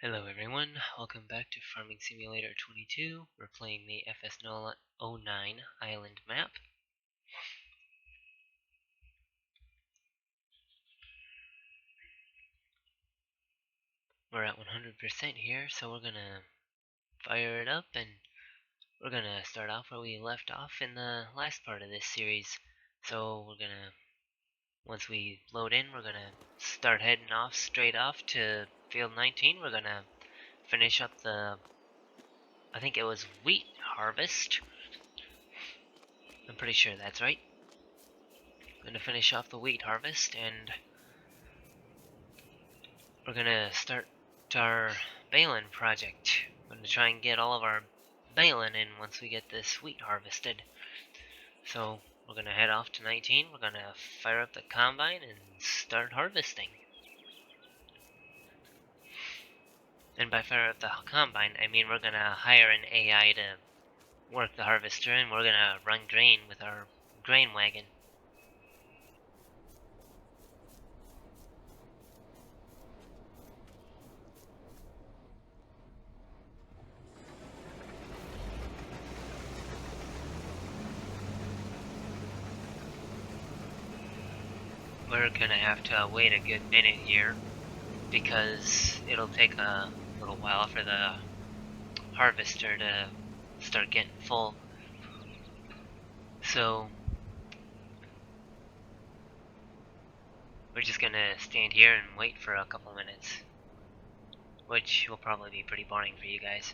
Hello everyone, welcome back to Farming Simulator 22. We're playing the FS09 Island map. We're at 100% here, so we're gonna fire it up and we're gonna start off where we left off in the last part of this series. So once we load in, we're gonna start heading off straight off to field 19. We're gonna finish up I think it was wheat harvest. I'm pretty sure that's right. I'm gonna finish off the wheat harvest and we're gonna start our balin project. We're gonna try and get all of our balin in once we get this wheat harvested. So we're gonna head off to 19. We're gonna fire up the combine and start harvesting. And by fire up the combine, I mean we're gonna hire an AI to work the harvester and we're gonna run grain with our grain wagon. We're gonna have to wait a good minute here because it'll take a little while for the harvester to start getting full. So we're just gonna stand here and wait for a couple minutes, which will probably be pretty boring for you guys.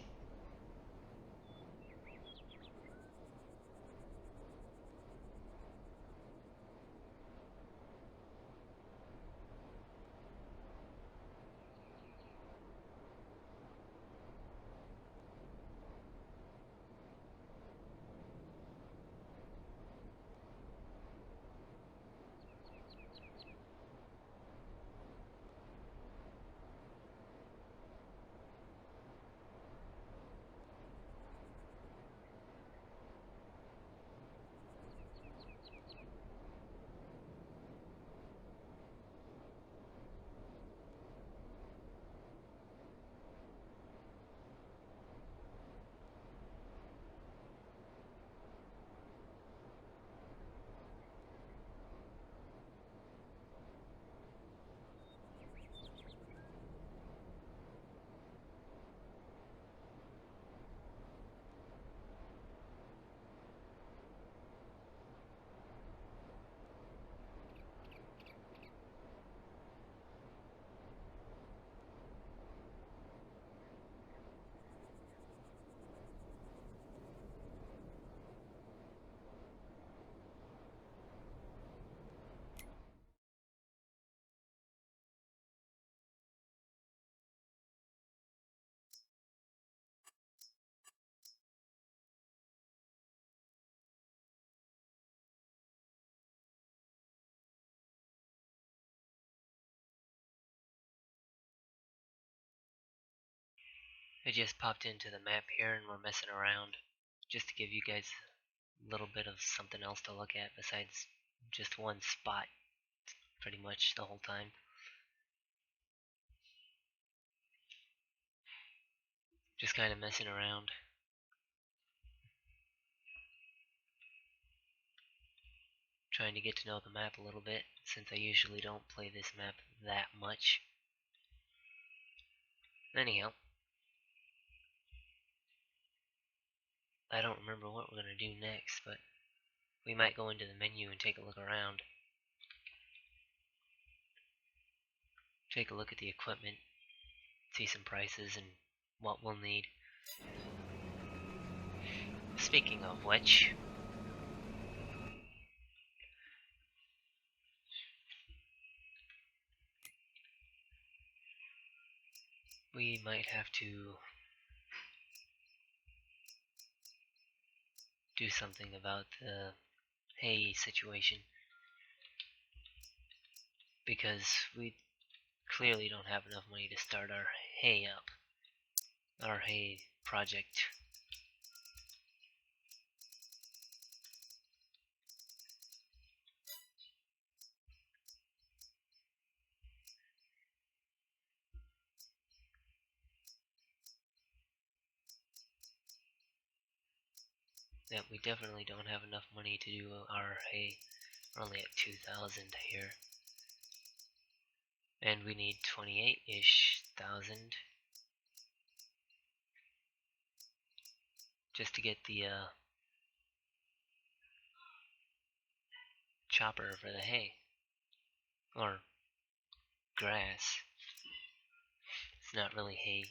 I just popped into the map here and we're messing around just to give you guys a little bit of something else to look at besides just one spot pretty much the whole time. Just kind of messing around. Trying to get to know the map a little bit since I usually don't play this map that much. Anyhow, I don't remember what we're going to do next, but we might go into the menu and take a look around. Take a look at the equipment, see some prices and what we'll need. Speaking of which, we might have to do something about the hay situation because we clearly don't have enough money to start our hay project. Yeah, we definitely don't have enough money to do our hay. We're only at 2,000 here. And we need 28-ish thousand just to get the chopper for the hay. Or grass. It's not really hay.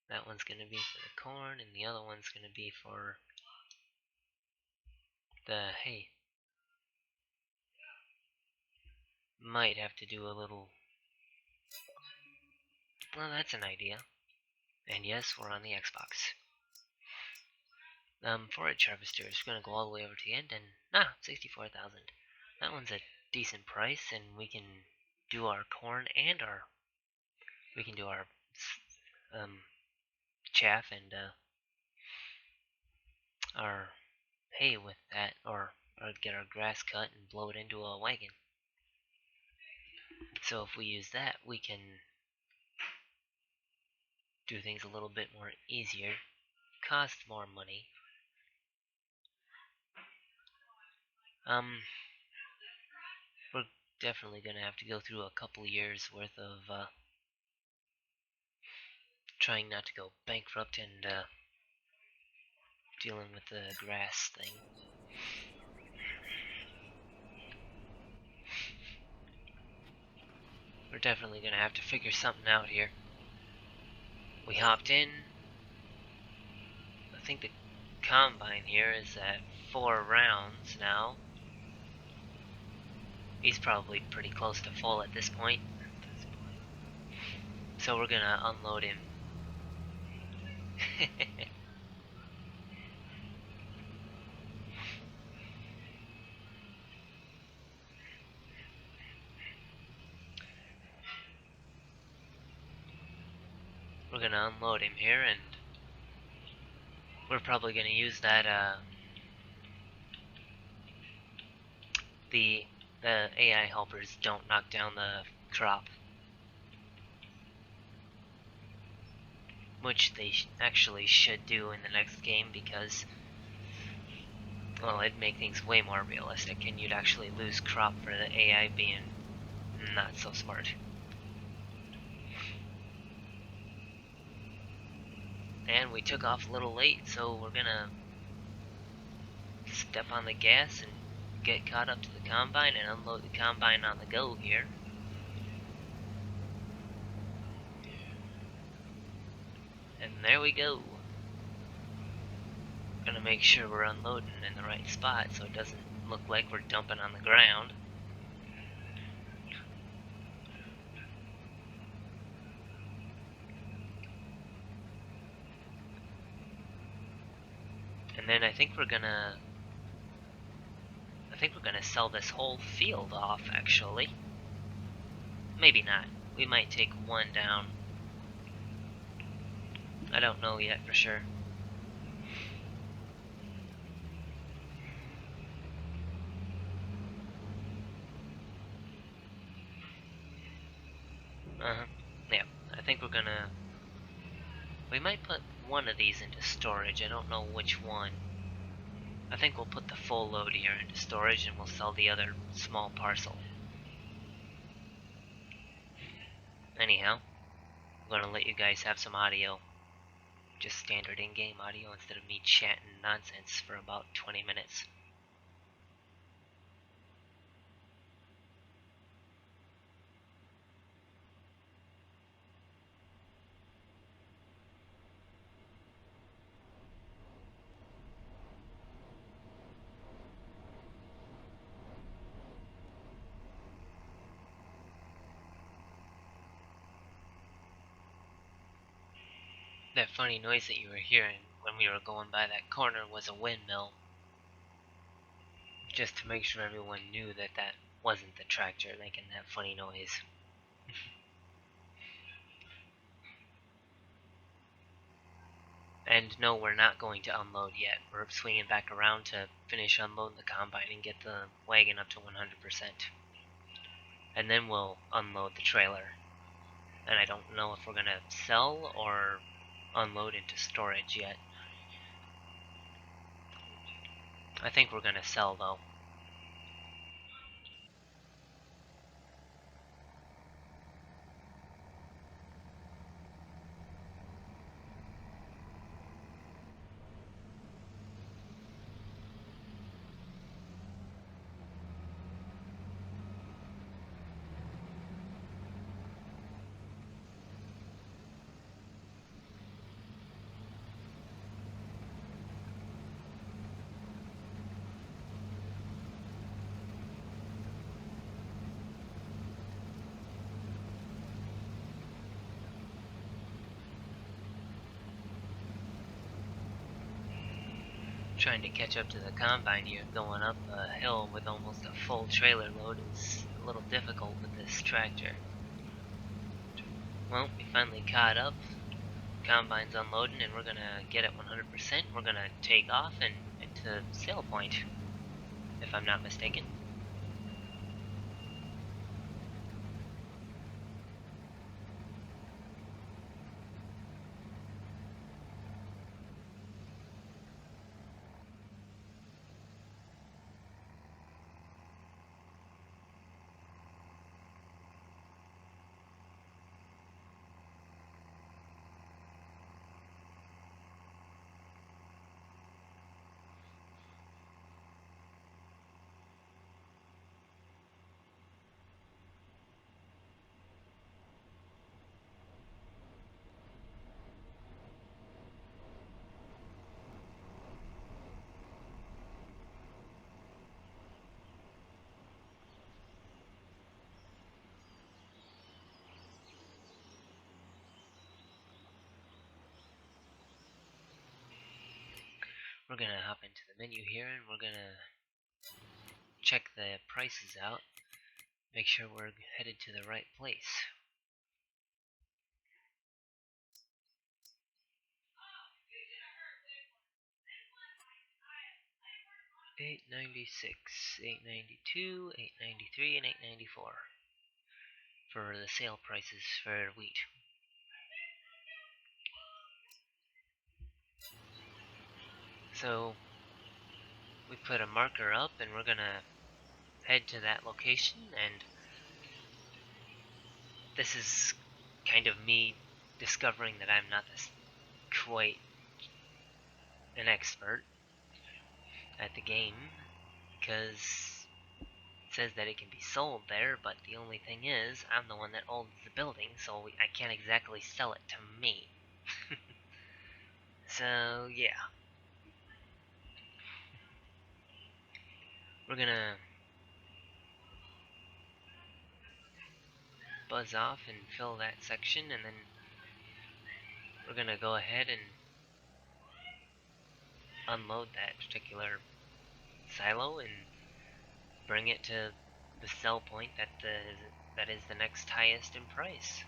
That one's gonna be for the corn, and the other one's gonna be for the hay. Might have to do a little... Well, that's an idea. And yes, we're on the Xbox. Forage harvesters, we're gonna go all the way over to the end, and 64,000. That one's a decent price, and we can do our corn and we can do our chaff and our hay with that, or get our grass cut and blow it into a wagon. So if we use that, we can do things a little bit more easier, cost more money. We're definitely gonna have to go through a couple years worth of trying not to go bankrupt and dealing with the grass thing. We're definitely gonna have to figure something out here. We hopped in. I think the combine here is at 4 rounds now. He's probably pretty close to full at this point. So we're gonna unload him. We're gonna unload him here, and we're probably gonna use that the AI helpers don't knock down the crop, which they actually should do in the next game, because, well, it'd make things way more realistic, and you'd actually lose crop for the AI being not so smart. And we took off a little late, so we're gonna step on the gas and get caught up to the combine and unload the combine on the go here. And there we go. Gonna make sure we're unloading in the right spot so it doesn't look like we're dumping on the ground. And then I think we're gonna sell this whole field off, actually. Maybe not. We might take one down. I don't know yet for sure. Yeah, I think we might put one of these into storage. I don't know which one. I think we'll put the full load here into storage, and we'll sell the other small parcel. Anyhow, I'm gonna let you guys have some audio. Just standard in-game audio instead of me chatting nonsense for about 20 minutes. That funny noise that you were hearing when we were going by that corner was a windmill. Just to make sure everyone knew that that wasn't the tractor making that funny noise. And no, we're not going to unload yet. We're swinging back around to finish unloading the combine and get the wagon up to 100%. And then we'll unload the trailer. And I don't know if we're going to sell or unload into storage yet. I think we're going to sell, though. Trying to catch up to the combine here, going up a hill with almost a full trailer load is a little difficult with this tractor. Well, we finally caught up. Combine's unloading and we're gonna get it 100%. We're gonna take off and into sail point, if I'm not mistaken. We're gonna hop into the menu here and we're gonna check the prices out. Make sure we're headed to the right place. $8.96, $8.92, $8.93, and $8.94 for the sale prices for wheat. So we put a marker up and we're gonna head to that location, and this is kind of me discovering that I'm not quite an expert at the game, because it says that it can be sold there, but the only thing is, I'm the one that owns the building, so I can't exactly sell it to me. So, yeah. We're gonna buzz off and fill that section, and then we're gonna go ahead and unload that particular silo and bring it to the sell point that is the next highest in price.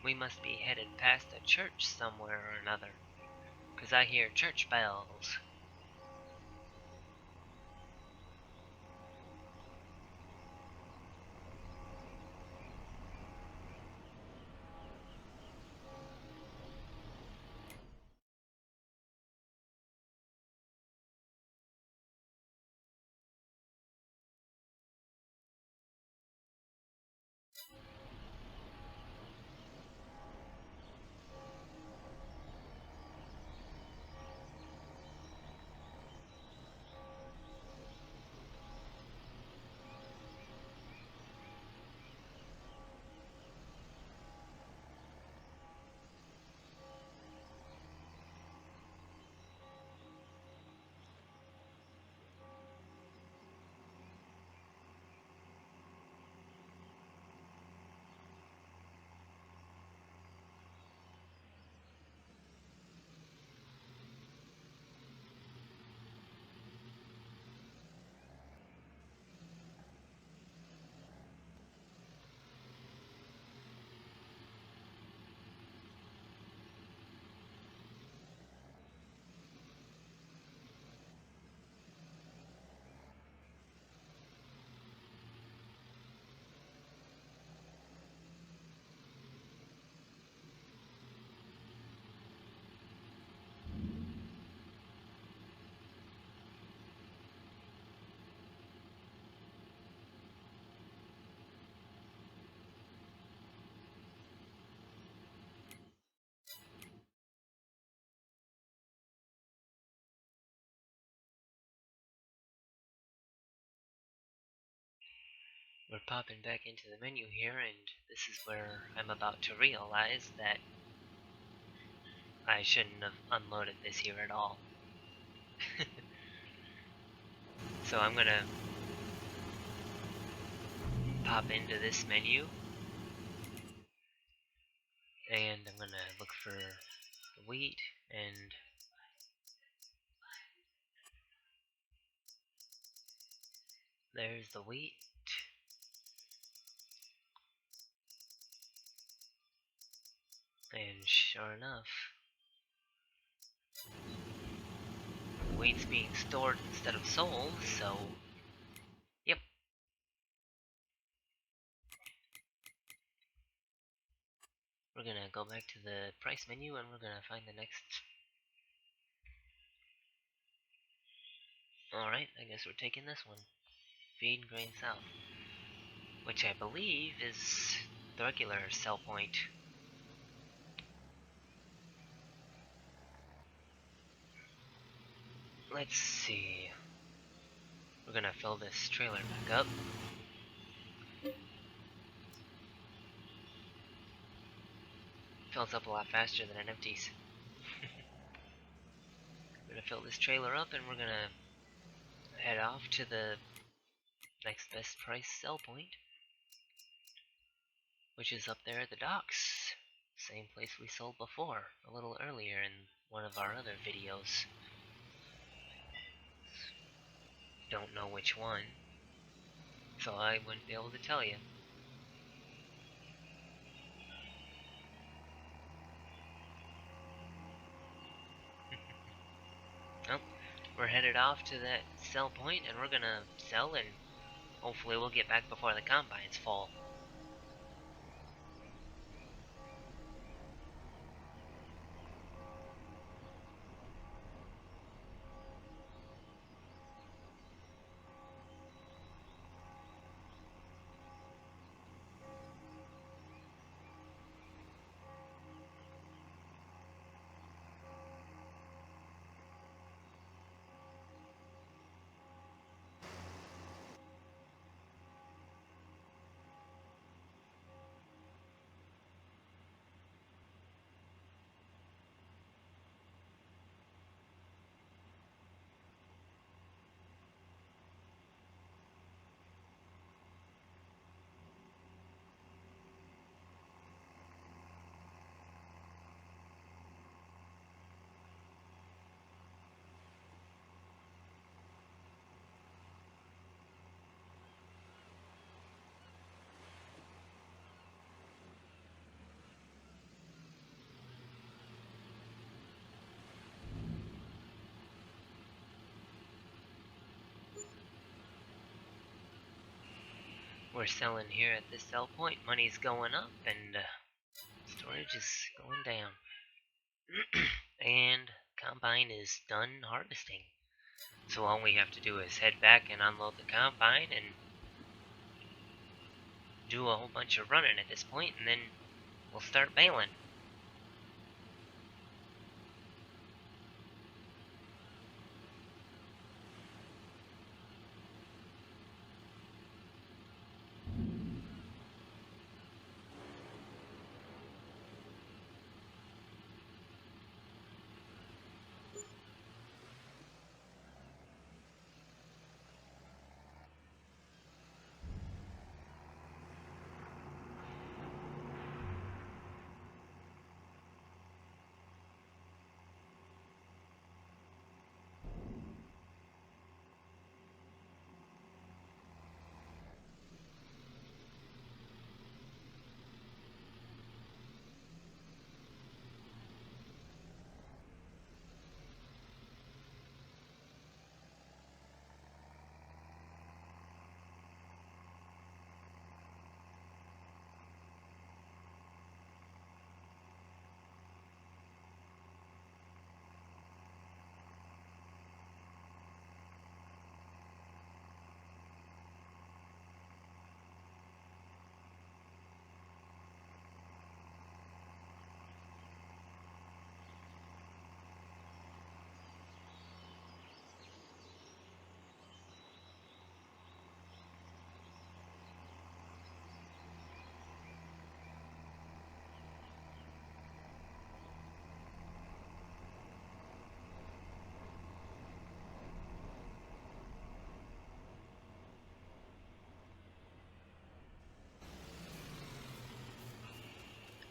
We must be headed past a church somewhere or another, 'cause I hear church bells. We're popping back into the menu here, and this is where I'm about to realize that I shouldn't have unloaded this here at all. So I'm gonna pop into this menu, and I'm gonna look for the wheat, and there's the wheat. And sure enough, wheat's being stored instead of sold, so yep. We're gonna go back to the price menu and we're gonna find the next. Alright, I guess we're taking this one. Feed Grain South. Which I believe is the regular sell point. Let's see. We're gonna fill this trailer back up. Fills up a lot faster than it empties. We're gonna fill this trailer up and we're gonna head off to the next best price sell point, which is up there at the docks. Same place we sold before, a little earlier in one of our other videos. Don't know which one, so I wouldn't be able to tell you. Well, we're headed off to that sell point and we're gonna sell, and hopefully we'll get back before the combine's full. We're selling here at this sell point. Money's going up and storage is going down. And combine is done harvesting. So all we have to do is head back and unload the combine and do a whole bunch of running at this point, and then we'll start baling.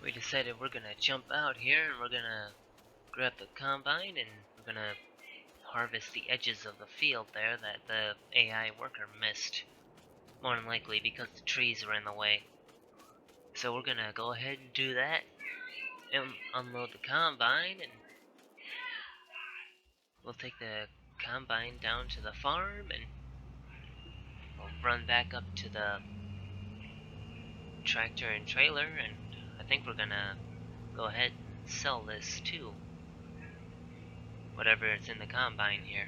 we decided we're gonna jump out here and we're gonna grab the combine and we're gonna harvest the edges of the field there that the AI worker missed. More than likely because the trees are in the way. So we're gonna go ahead and do that and unload the combine, and we'll take the combine down to the farm and we'll run back up to the tractor and trailer, and I think we're gonna go ahead and sell this too. Whatever is in the combine here.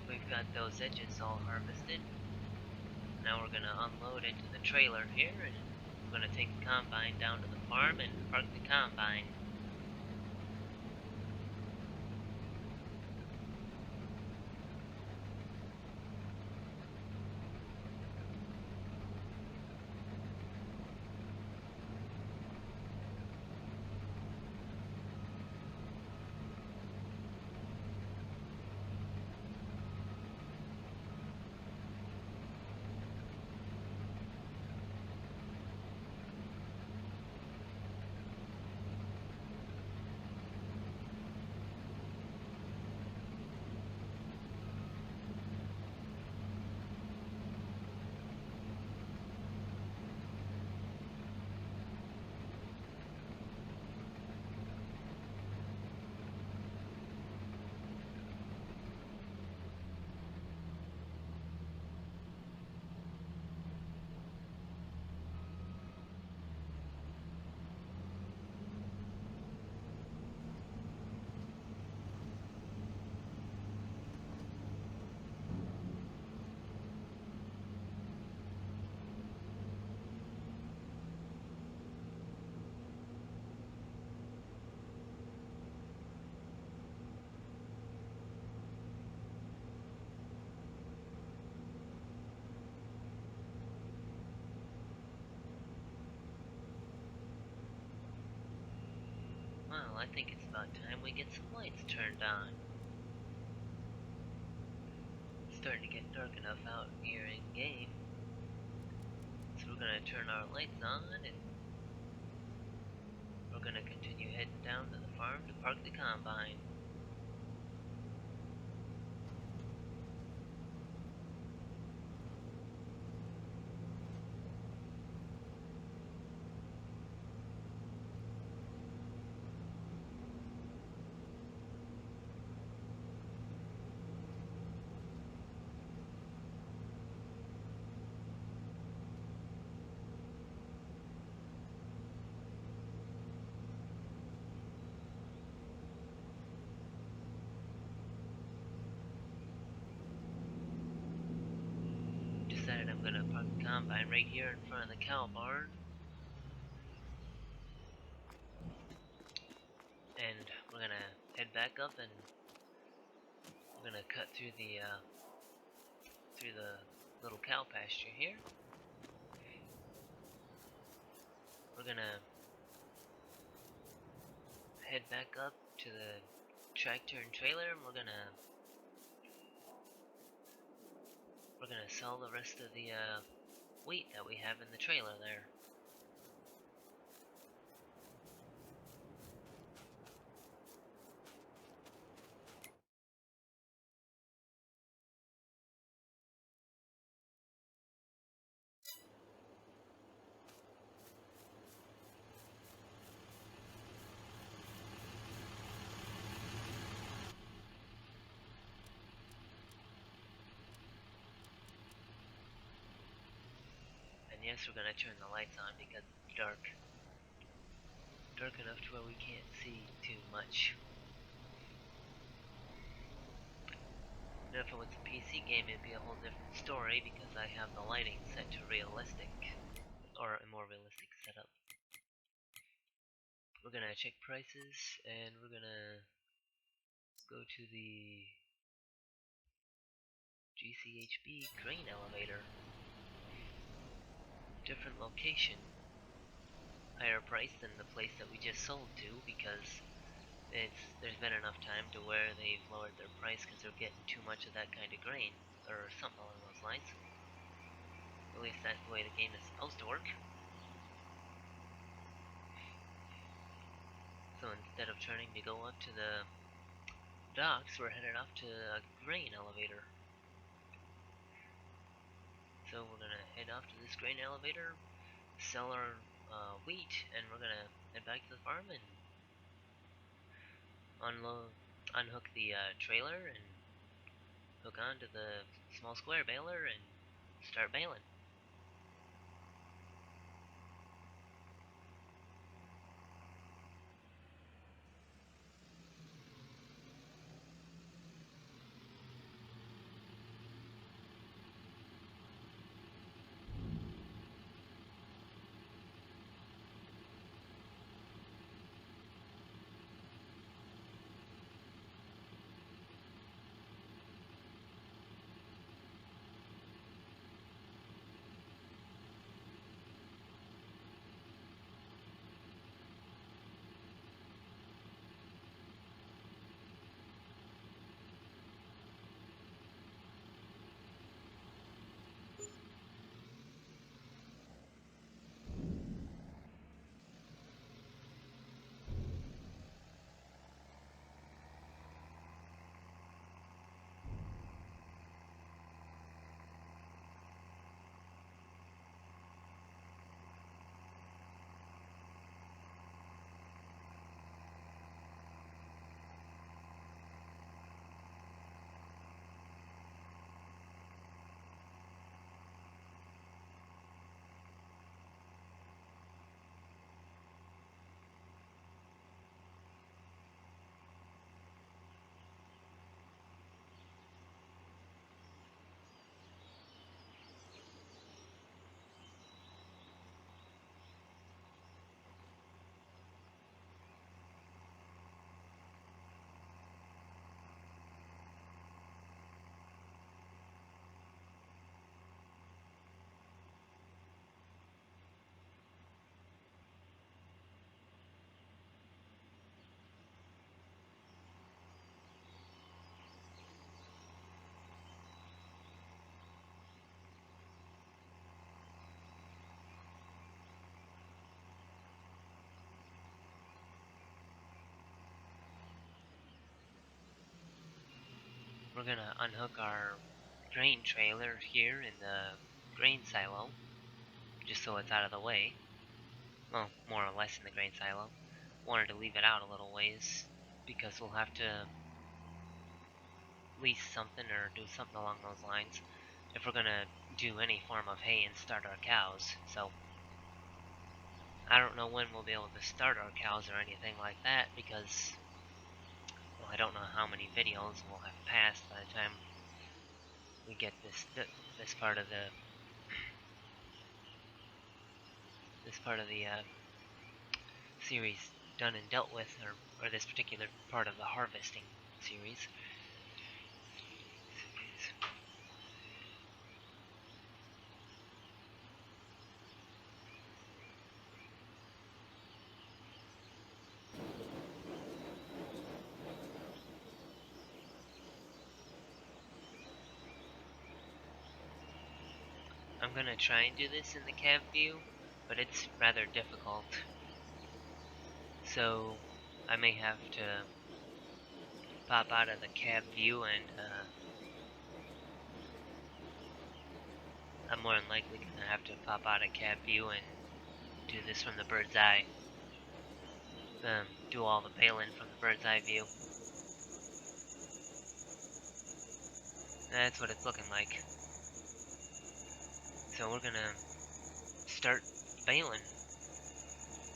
We've got those edges all harvested. Now we're gonna unload into the trailer here, and we're gonna take the combine down to the farm and park the combine. Well, I think it's about time we get some lights turned on. It's starting to get dark enough out here in game. So we're gonna turn our lights on and we're gonna continue heading down to the farm to park the combine. Decided I'm gonna park the combine right here in front of the cow barn. And we're gonna head back up and we're gonna cut through the little cow pasture here. We're gonna head back up to the tractor and trailer, and we're gonna sell the rest of the wheat that we have in the trailer there. yes, we're gonna turn the lights on because it's dark. Dark enough to where we can't see too much. Now if it was a PC game, it'd be a whole different story because I have the lighting set to realistic, or a more realistic setup. We're gonna check prices, and we're gonna go to the GCHB grain elevator. Different location. Higher price than the place that we just sold to because there's been enough time to where they've lowered their price because they're getting too much of that kind of grain, or something along those lines. At least that's the way the game is supposed to work. So instead of turning to go up to the docks, we're headed off to a grain elevator. So we're gonna head off to this grain elevator, sell our wheat, and we're gonna head back to the farm and unhook the trailer and hook onto the small square baler and start baling. We're gonna unhook our grain trailer here in the grain silo, just so it's out of the way. Well, more or less in the grain silo. Wanted to leave it out a little ways, because we'll have to lease something or do something along those lines if we're gonna do any form of hay and start our cows. So I don't know when we'll be able to start our cows or anything like that, because, well, I don't know how many videos will have passed by the time we get this part of the series done and dealt with, or this particular part of the harvesting series. I'm gonna try and do this in the cab view, but it's rather difficult. So I may have to pop out of the cab view, and I'm more than likely gonna have to pop out of cab view and do this from the bird's eye. Do all the baling from the bird's eye view. That's what it's looking like. So we're gonna start baling.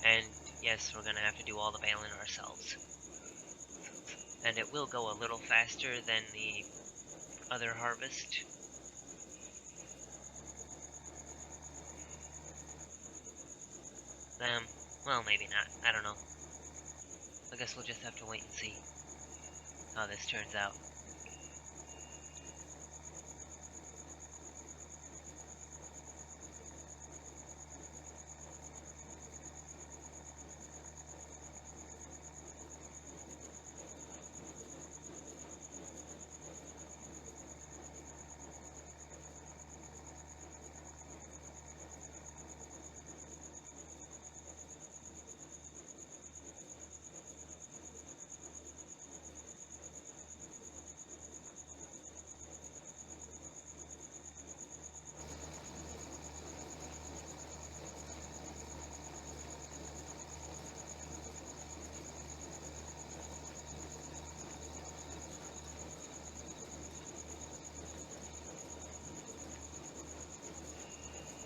And yes, we're gonna have to do all the baling ourselves. And it will go a little faster than the other harvest. Well, maybe not. I don't know. I guess we'll just have to wait and see how this turns out.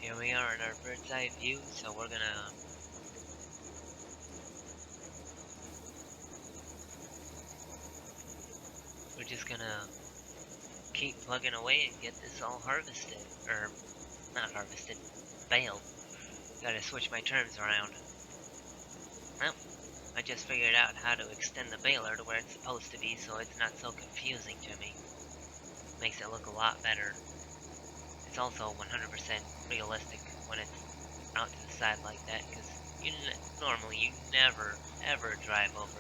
Here we are in our bird's eye view, so we're just gonna keep plugging away and get this all harvested, or not harvested, baled. Gotta switch my terms around. Well, I just figured out how to extend the baler to where it's supposed to be so it's not so confusing to me. Makes it look a lot better. It's also 100% realistic when it's out to the side like that, because normally you never ever drive over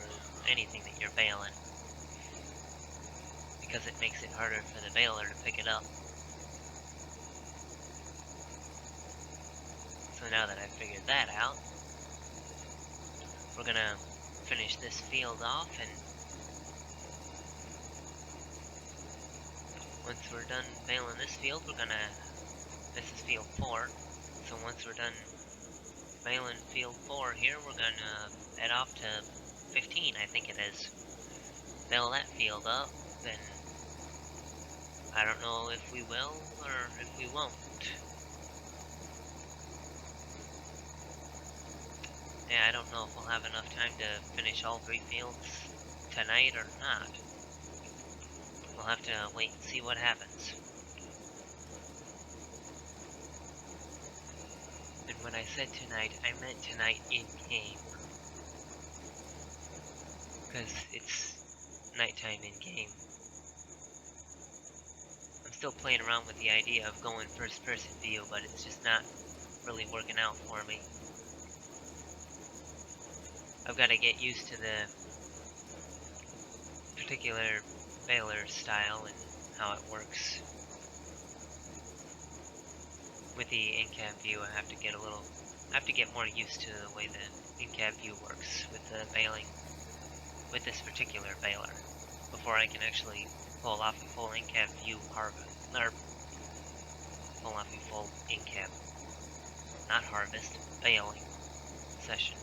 anything that you're baling, because it makes it harder for the baler to pick it up. So now that I've figured that out, we're gonna finish this field off, and once we're done baling this field, this is field 4, so once we're done baling field 4 here, we're gonna head off to 15, I think it is. Bale that field up, then I don't know if we will or if we won't. Yeah, I don't know if we'll have enough time to finish all 3 fields tonight or not. We'll have to wait and see what happens. And when I said tonight, I meant tonight in-game. Because it's nighttime in-game. I'm still playing around with the idea of going first-person view, but it's just not really working out for me. I've got to get used to the particular baler style and how it works. With the in-cab view, I have to get more used to the way the in-cab view works with the baling, with this particular baler, before I can actually pull off a full in-cab view harvest, or pull off a full in-cab, not harvest, baling session.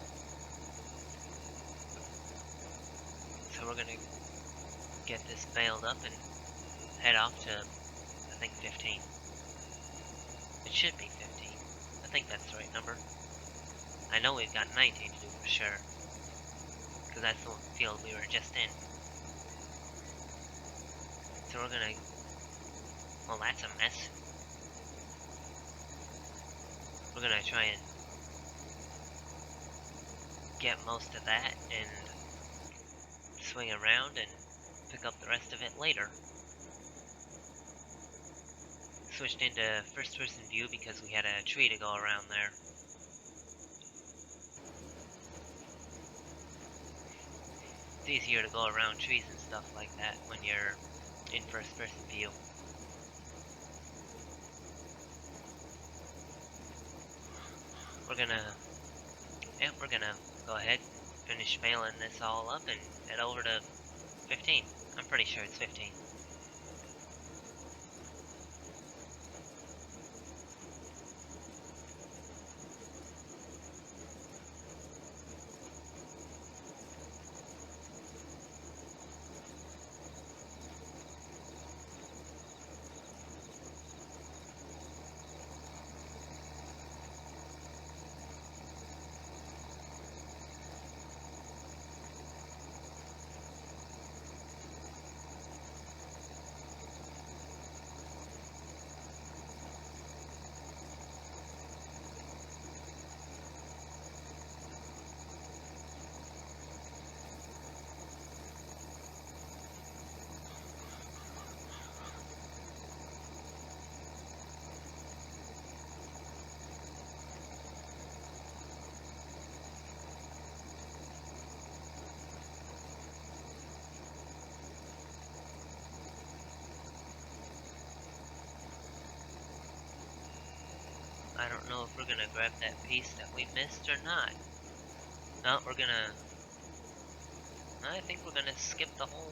So we're gonna get this baled up and head off to, I think, 15. It should be 15. I think that's the right number. I know we've got 19 to do for sure, because that's the field we were just in. So we're gonna... Well, that's a mess. We're gonna try and get most of that and swing around and pick up the rest of it later. Switched into first-person view because we had a tree to go around there. It's easier to go around trees and stuff like that when you're in first-person view. We're gonna go ahead, finish mailing this all up, and head over to 15. I'm pretty sure it's 15. don't know if we're gonna grab that piece that we missed or not. No, we're gonna... I think we're gonna skip the whole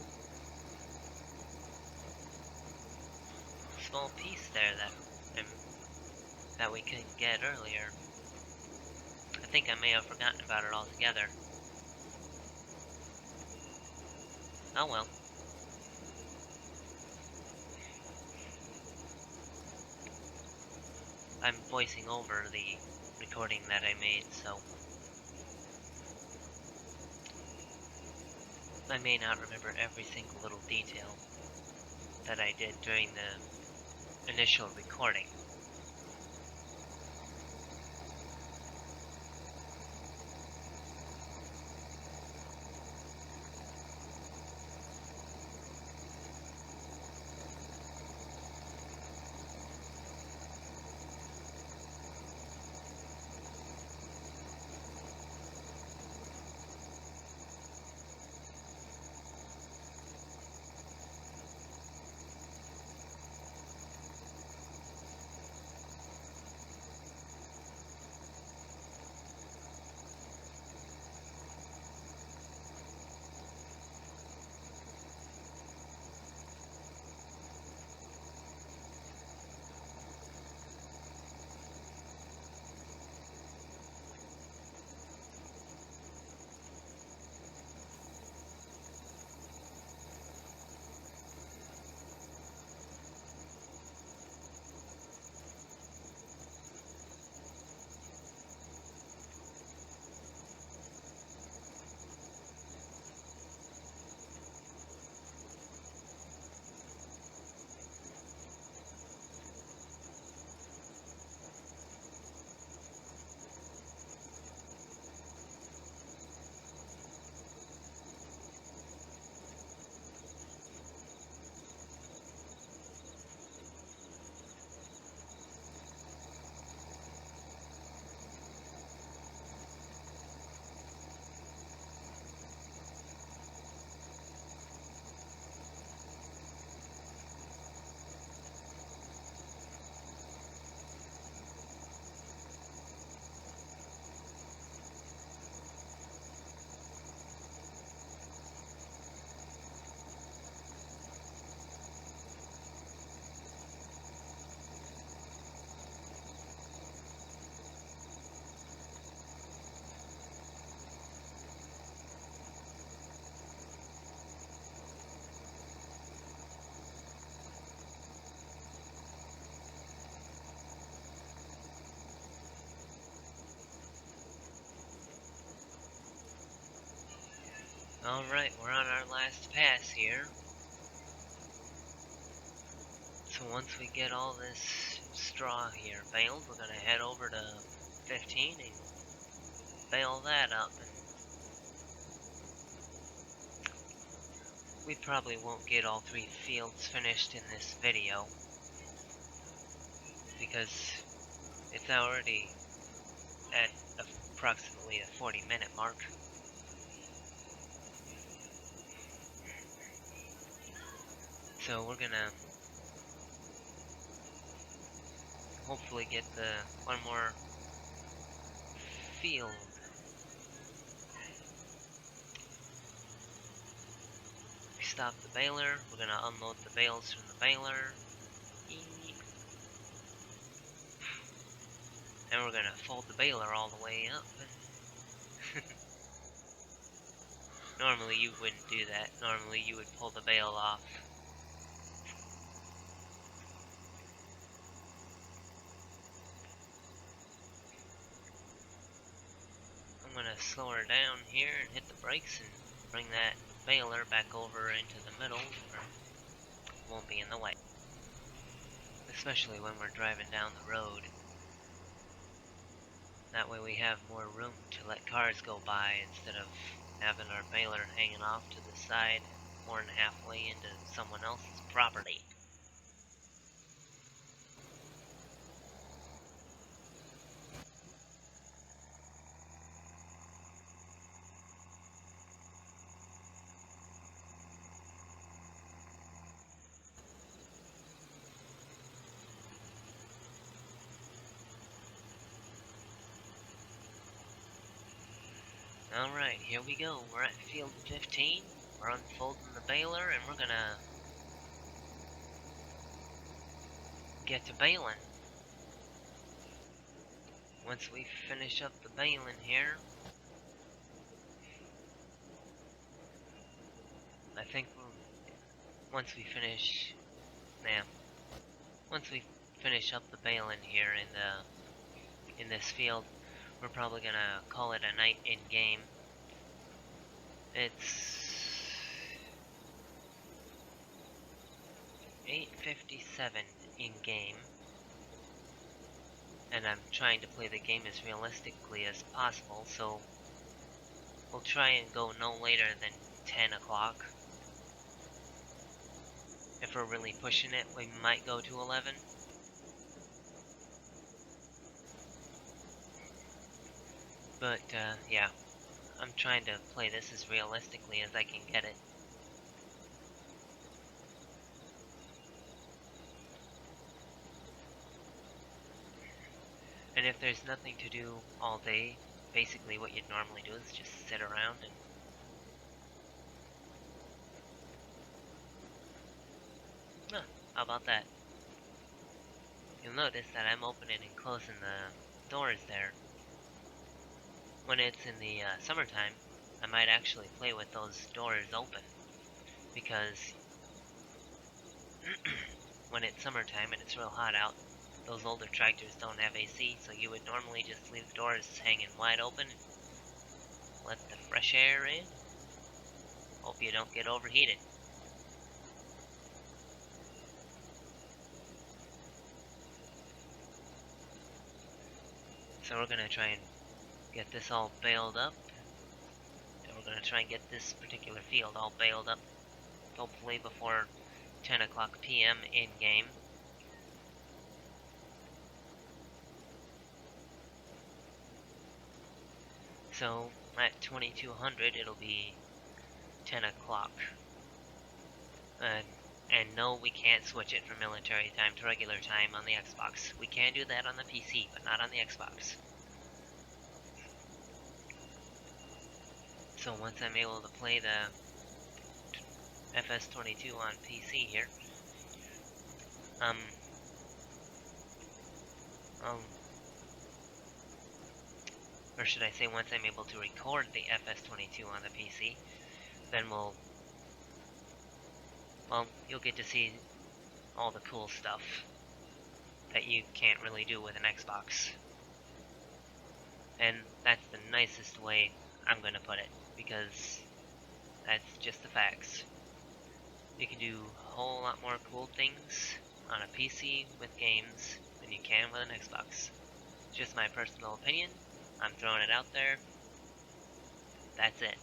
small piece there that we couldn't get earlier. I think I may have forgotten about it altogether. Oh well. I'm voicing over the recording that I made, so I may not remember every single little detail that I did during the initial recording. Alright, we're on our last pass here. So once we get all this straw here baled, we're gonna head over to 15 and bale that up. And we probably won't get all 3 fields finished in this video, because it's already at approximately a 40-minute mark. So we're gonna hopefully get the one more field. We stop the baler, we're gonna unload the bales from the baler. And we're gonna fold the baler all the way up. Normally you wouldn't do that. Normally you would pull the bale off. I'm gonna slow her down here and hit the brakes and bring that baler back over into the middle where it won't be in the way. Especially when we're driving down the road. That way we have more room to let cars go by instead of having our baler hanging off to the side more than halfway into someone else's property. Alright, here we go. We're at field 15. We're unfolding the baler, and we're gonna get to baling. Once we finish up the baling here, I think once we finish up the baling here in this field, we're probably gonna call it a night in game. It's 8:57 in game, and I'm trying to play the game as realistically as possible, so we'll try and go no later than 10 o'clock. If we're really pushing it, we might go to 11. But, yeah, I'm trying to play this as realistically as I can get it. And if there's nothing to do all day, basically what you'd normally do is just sit around and how about that? You'll notice that I'm opening and closing the doors there. When it's in the summertime, I might actually play with those doors open, because when it's summertime and it's real hot out, those older tractors don't have AC, so you would normally just leave the doors hanging wide open, let the fresh air in, hope you don't get overheated. So we're gonna try and get this all baled up, and we're gonna try and get this particular field all baled up, hopefully before 10 o'clock p.m. in game. So at 2200 it'll be 10 o'clock. And no, we can't switch it from military time to regular time on the Xbox. We can do that on the PC, but not on the Xbox. So once I'm able to play the FS22 on PC here, or should I say once I'm able to record the FS22 on the PC, then you'll get to see all the cool stuff that you can't really do with an Xbox. And that's the nicest way I'm gonna put it, because that's just the facts. You can do a whole lot more cool things on a PC with games than you can with an Xbox. It's just my personal opinion. I'm throwing it out there. That's it.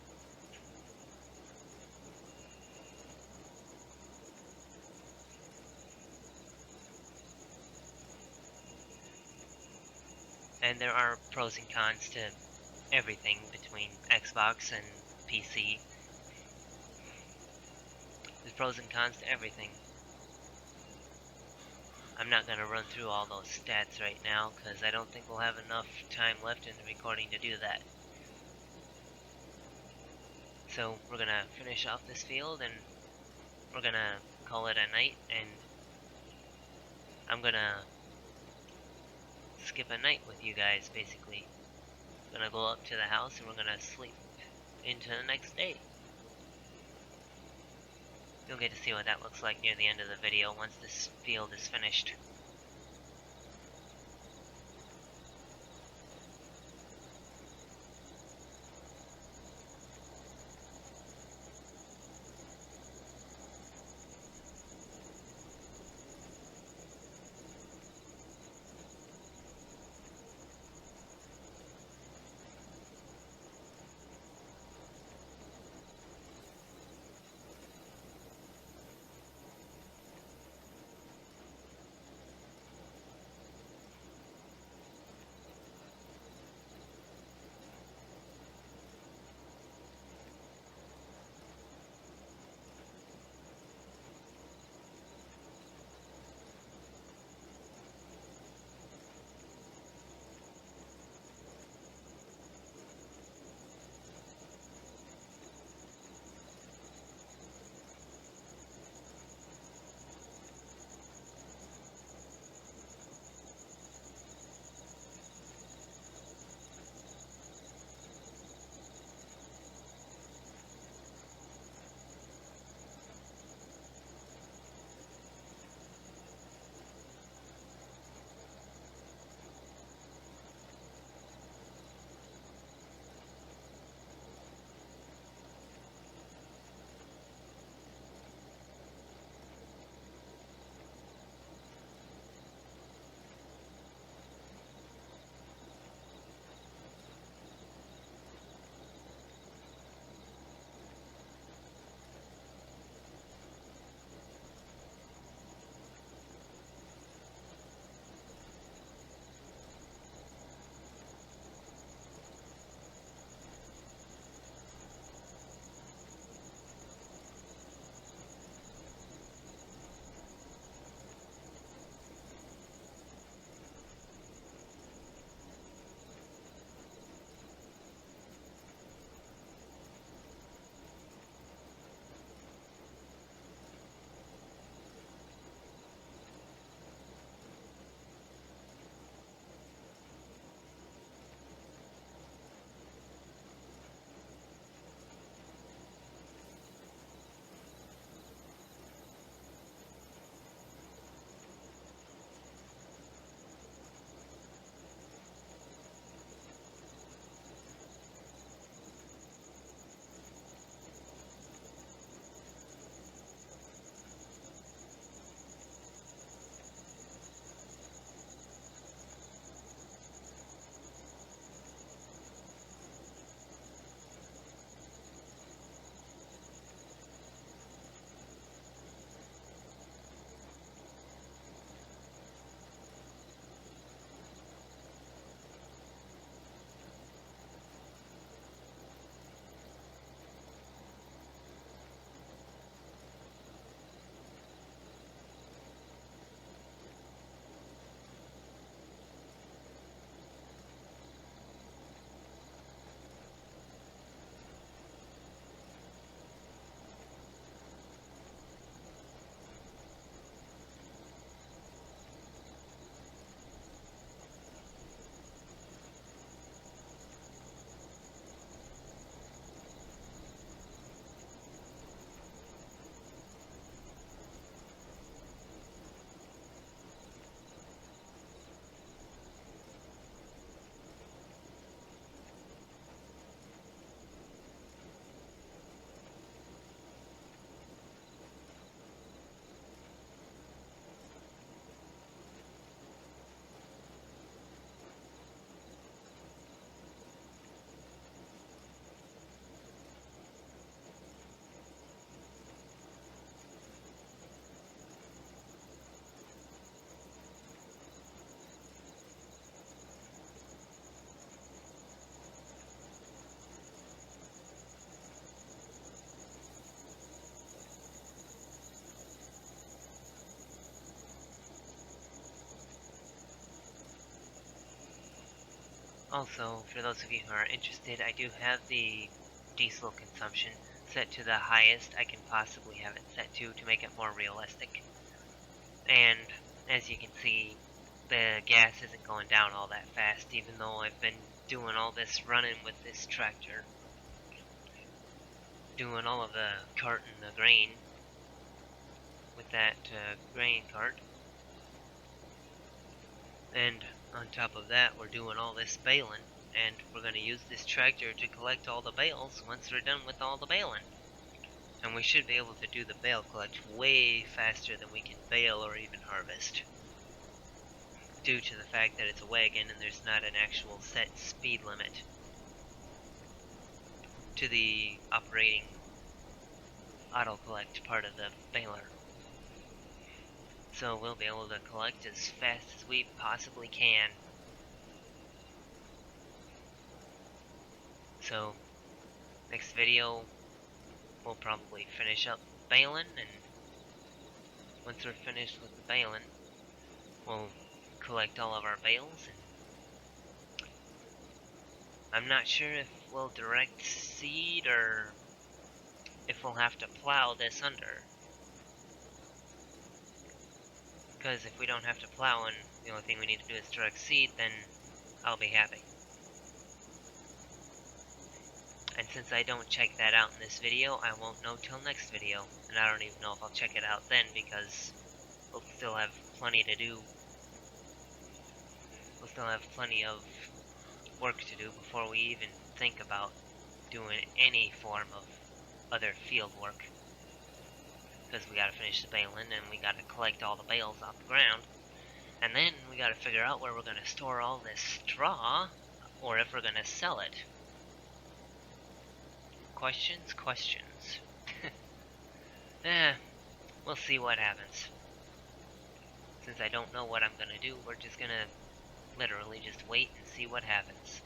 And there are pros and cons to everything between Xbox and PC. There's pros and cons to everything. I'm not going to run through all those stats right now, because I don't think we'll have enough time left in the recording to do that. So we're going to finish off this field, and we're going to call it a night, and I'm going to skip a night with you guys, basically. I'm going to go up to the house, and we're going to sleep into the next day. You'll get to see what that looks like near the end of the video once this field is finished. Also, for those of you who are interested, I do have the diesel consumption set to the highest I can possibly have it set to make it more realistic. And as you can see, the gas isn't going down all that fast, even though I've been doing all this running with this tractor, doing all of the carting the grain with that grain cart. And on top of that, we're doing all this baling, and we're going to use this tractor to collect all the bales once we're done with all the baling. And we should be able to do the bale collect way faster than we can bale or even harvest, due to the fact that it's a wagon and there's not an actual set speed limit to the operating auto collect part of the baler. So we'll be able to collect as fast as we possibly can. So next video we'll probably finish up baling, and once we're finished with the baling, we'll collect all of our bales. And I'm not sure if we'll direct seed or if we'll have to plow this under. Because if we don't have to plow and the only thing we need to do is direct seed, then I'll be happy. And since I don't check that out in this video, I won't know till next video. And I don't even know if I'll check it out then, because we'll still have plenty to do. We'll still have plenty of work to do before we even think about doing any form of other field work. Because we gotta finish the baling, and we gotta collect all the bales off the ground. And then we gotta figure out where we're gonna store all this straw, or if we're gonna sell it. Questions, questions. We'll see what happens. Since I don't know what I'm gonna do, we're just gonna literally just wait and see what happens.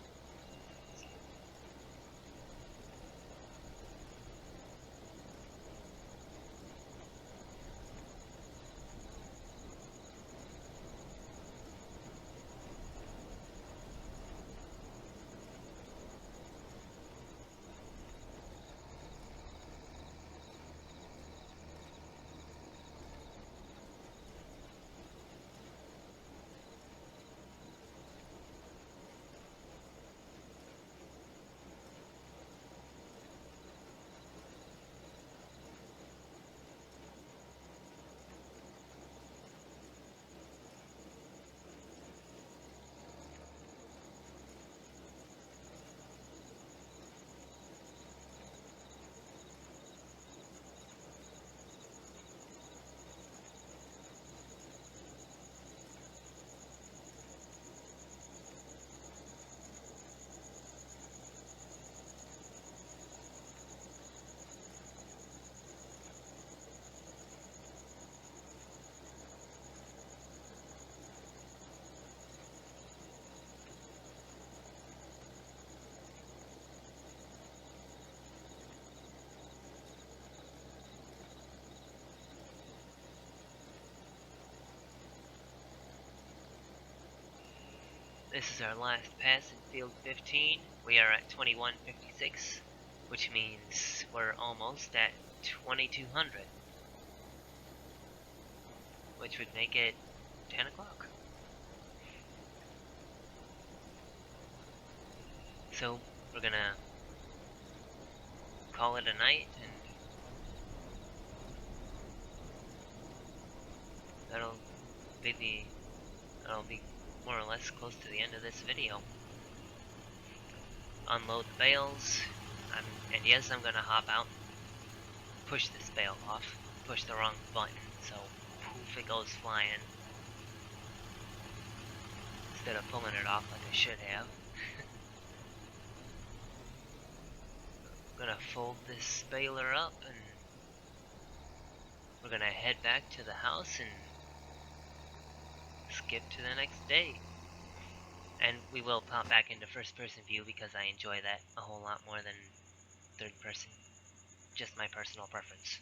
This is our last pass in field 15. We are at 2156, which means we're almost at 2200, which would make it 10 o'clock. So we're gonna call it a night, and that'll be more or less close to the end of this video. Unload the bales, and yes, I'm gonna hop out, push this bale off, push the wrong button, so poof, it goes flying, instead of pulling it off like I should have. I'm gonna fold this baler up, and we're gonna head back to the house and skip to the next day. And we will pop back into first person view because I enjoy that a whole lot more than third person. Just my personal preference.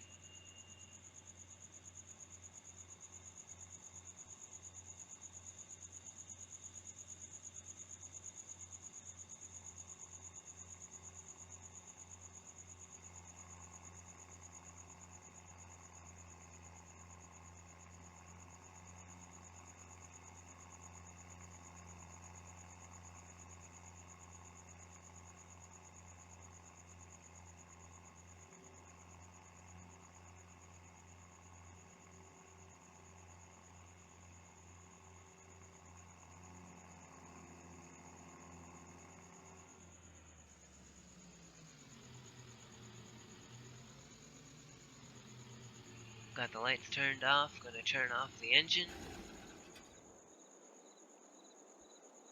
Got the lights turned off. Gonna turn off the engine.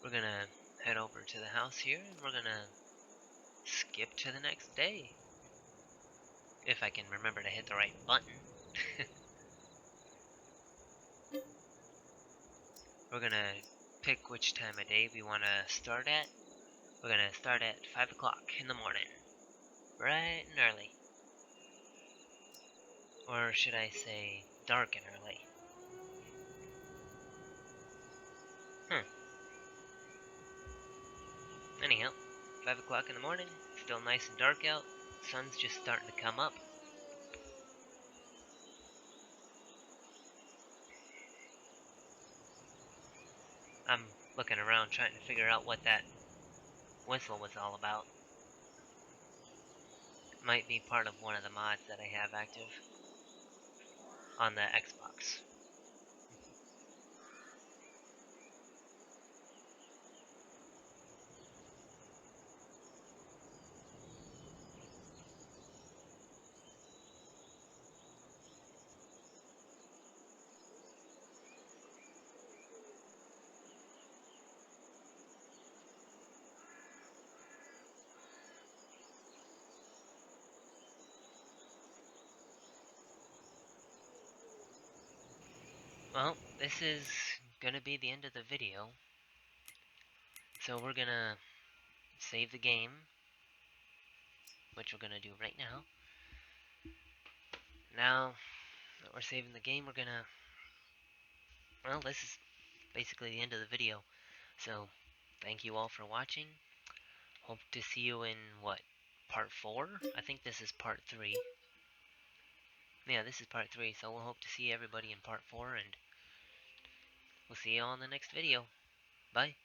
We're gonna head over to the house here and we're gonna skip to the next day. If I can remember to hit the right button. We're gonna pick which time of day we want to start at. We're gonna start at 5 o'clock in the morning. Bright and early. Or should I say, dark and early? Anyhow, 5 o'clock in the morning, still nice and dark out. Sun's just starting to come up. I'm looking around trying to figure out what that whistle was all about. Might be part of one of the mods that I have active on the Xbox. Well, this is gonna be the end of the video. So we're gonna save the game, which we're gonna do right now. Now that we're saving the game, we're gonna... Well, this is basically the end of the video. So, thank you all for watching. Hope to see you in, what, part 4? I think this is part 3. Yeah, this is part 3, so we'll hope to see everybody in part 4, and we'll see you all in the next video. Bye.